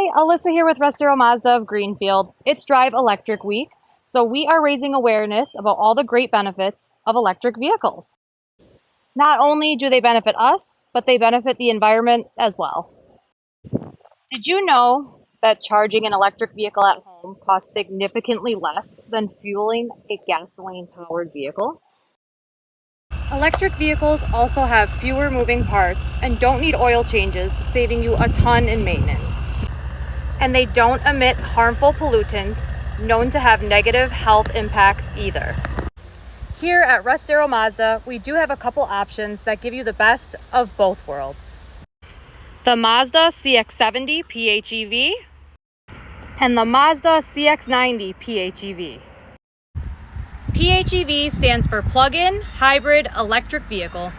Hi, Alyssa here with Russ Darrow Mazda of Greenfield. It's Drive Electric Week, so we are raising awareness about all the great benefits of electric vehicles. Not only do they benefit us, but they benefit the environment as well. Did you know that charging an electric vehicle at home costs significantly less than fueling a gasoline-powered vehicle? Electric vehicles also have fewer moving parts and don't need oil changes, saving you a ton in maintenance. And they don't emit harmful pollutants known to have negative health impacts either. Here at Russ Darrow Mazda, we do have a couple options that give you the best of both worlds. The Mazda CX-70 PHEV and the Mazda CX-90 PHEV. PHEV stands for Plug-in Hybrid Electric Vehicle.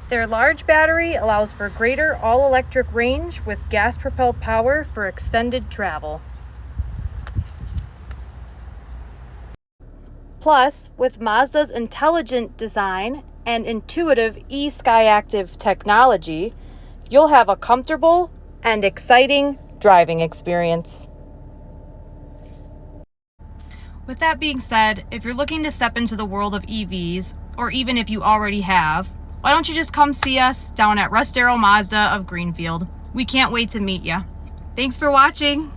Their large battery allows for greater all-electric range with gas-propelled power for extended travel. Plus, with Mazda's intelligent design and intuitive eSkyActiv technology, you'll have a comfortable and exciting driving experience. With that being said, if you're looking to step into the world of EVs, or even if you already have, why don't you just come see us down at Russ Darrow Mazda of Greenfield? We can't wait to meet you. Thanks for watching.